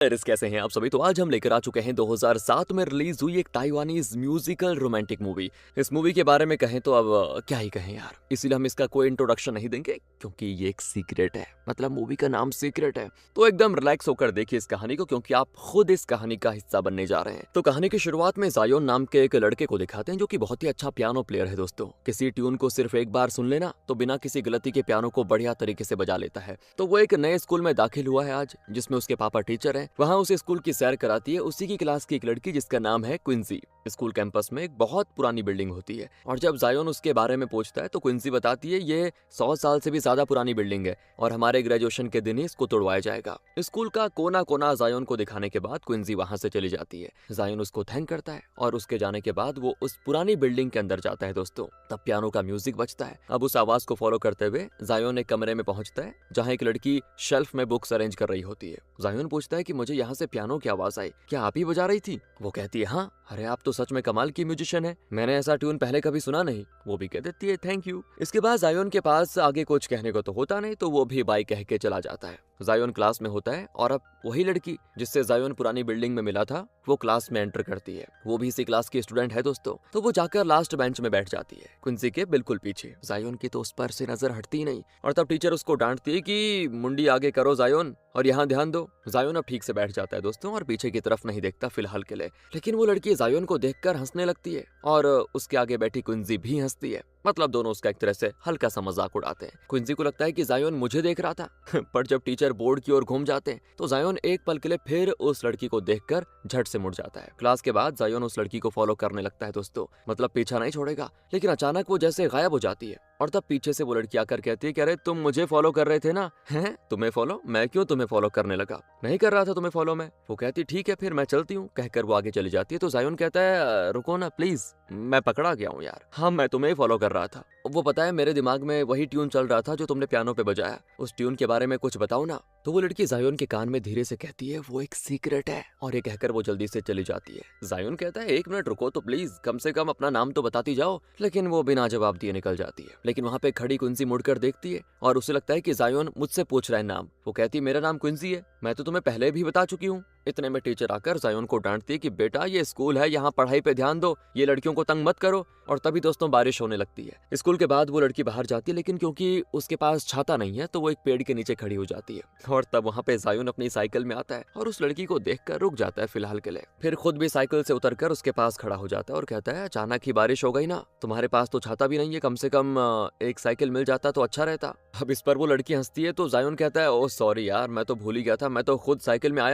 Paris कैसे हैं आप सभी। तो आज हम लेकर आ चुके हैं 2007 में रिलीज हुई एक ताइवानीज म्यूजिकल रोमांटिक मूवी। इस मूवी के बारे में कहें तो अब क्या ही कहें यार, इसीलिए हम इसका कोई इंट्रोडक्शन नहीं देंगे क्योंकि ये एक सीक्रेट है, मतलब मूवी का नाम सीक्रेट है। तो एकदम रिलैक्स होकर देखिए इस कहानी को क्योंकि आप खुद इस कहानी का हिस्सा बनने जा रहे हैं। तो कहानी की शुरुआत में जायोन नाम के एक लड़के को दिखाते हैं जो कि बहुत ही अच्छा पियानो प्लेयर है दोस्तों। किसी ट्यून को सिर्फ एक बार सुन लेना तो बिना किसी गलती के पियानो को बढ़िया तरीके से बजा लेता है। तो वो एक नए स्कूल में दाखिल हुआ है आज, जिसमें उसके पापा टीचर हैं। वहाँ उसे स्कूल की सैर कराती है उसी की क्लास की एक लड़की जिसका नाम है क्विंसी। स्कूल कैंपस में एक बहुत पुरानी बिल्डिंग होती है और जब जायोन उसके बारे में पूछता है तो क्विंसी बताती है ये 100 साल से भी ज्यादा पुरानी बिल्डिंग है और हमारे ग्रेजुएशन के दिन ही इसको तोड़वाया जाएगा। स्कूल का कोना कोना जायोन को दिखाने के बाद क्विंसी वहां से चली जाती है। जायोन उसको थैंक करता है और उसके जाने के बाद वो उस पुरानी बिल्डिंग के अंदर जाता है दोस्तों। तब पियानो का म्यूजिक बजता है। अब उस आवाज को फॉलो करते हुए जायोन एक कमरे में पहुंचता है जहाँ एक लड़की शेल्फ में बुक्स अरेंज कर रही होती है। जायोन पूछता है कि मुझे यहाँ से पियानो की आवाज आई, क्या आप ही बजा रही थी? वो कहती है हाँ। अरे आप तो सच में कमाल की म्यूजिशियन है, मैंने ऐसा ट्यून पहले कभी सुना नहीं। वो भी कह देती है थैंक यू। इसके बाद जायोन के पास आगे कुछ कहने को तो होता नहीं तो वो भी बाय कह के चला जाता है। जायोन क्लास में होता है और अब वही लड़की जिससे जायोन पुरानी बिल्डिंग में मिला था वो क्लास में एंटर करती है। वो भी इसी क्लास की स्टूडेंट है दोस्तों। तो वो जाकर लास्ट बेंच में बैठ जाती है, क्विंसी के बिल्कुल पीछे। जायोन की तो उस पर से नजर हटती नहीं और तब टीचर उसको डांटती है कि मुंडी आगे करो जायोन और यहाँ ध्यान दो। जायोन अब ठीक से बैठ जाता है दोस्तों और पीछे की तरफ नहीं देखता फिलहाल के लिए। लेकिन वो लड़की जायोन को देखकर हंसने लगती है और उसके आगे बैठी क्विंसी भी हंसती है। मतलब दोनों उसका एक तरह से हल्का सा मजाक उड़ाते हैं। क्विंसी को लगता है कि जायोन मुझे देख रहा था पर जब टीचर बोर्ड की ओर घूम जाते हैं तो जायोन एक पल के लिए फिर उस लड़की को देखकर झट से मुड़ जाता है। क्लास के बाद जायोन उस लड़की को फॉलो करने लगता है दोस्तों, मतलब पीछा नहीं छोड़ेगा। लेकिन अचानक वो जैसे गायब हो जाती है और तब पीछे से वो लड़की आकर कहती है कि अरे तुम मुझे फॉलो कर रहे थे ना? हैं तुम्हें फॉलो? मैं क्यों तुम्हें फॉलो करने लगा, नहीं कर रहा था तुम्हें फॉलो मैं। वो कहती ठीक है फिर मैं चलती हूँ, कहकर वो आगे चली जाती है। तो जायोन कहता है रुको ना प्लीज, मैं पकड़ा गया हूँ यार। हाँ मैं तुम्हें फॉलो कर रहा था। वो पता है मेरे दिमाग में वही ट्यून चल रहा था जो तुमने पियानो पे बजाया, उस ट्यून के बारे में कुछ बताओ ना। तो वो लड़की जायोन के कान में धीरे से कहती है वो एक सीक्रेट है और ये कहकर वो जल्दी से चली जाती है। जायोन कहता है 1 मिनट रुको तो प्लीज, कम से कम अपना नाम तो बताती जाओ। लेकिन वो बिना जवाब दिए निकल जाती है। लेकिन वहाँ पे खड़ी क्विंसी मुड़कर देखती है और उसे लगता है कि जायोन मुझसे पूछ रहा है नाम। वो कहती है मेरा नाम क्विंसी है, मैं तो तुम्हें पहले भी बता चुकी हूँ। इतने में टीचर आकर जायोन को डांटती है कि बेटा ये स्कूल है, यहाँ पढ़ाई पे ध्यान दो, ये लड़कियों को तंग मत करो। और तभी दोस्तों बारिश होने लगती है। स्कूल के बाद वो लड़की बाहर जाती है लेकिन क्योंकि उसके पास छाता नहीं है तो वो एक पेड़ के नीचे खड़ी हो जाती है। और तब वहाँ पे जायोन अपनी साइकिल में आता है और उस लड़की को देखकर रुक जाता है फिलहाल के लिए। फिर खुद भी साइकिल से उतरकर उसके पास खड़ा हो जाता है और कहता है अचानक ही बारिश हो गई ना, तुम्हारे पास तो छाता भी नहीं है, कम से कम एक साइकिल मिल जाता तो अच्छा रहता। अब इस पर वो लड़की हंसती है तो जायोन कहता है ओ सॉरी यार, मैं तो भूल ही गया था, मैं तो खुद साइकिल में आया।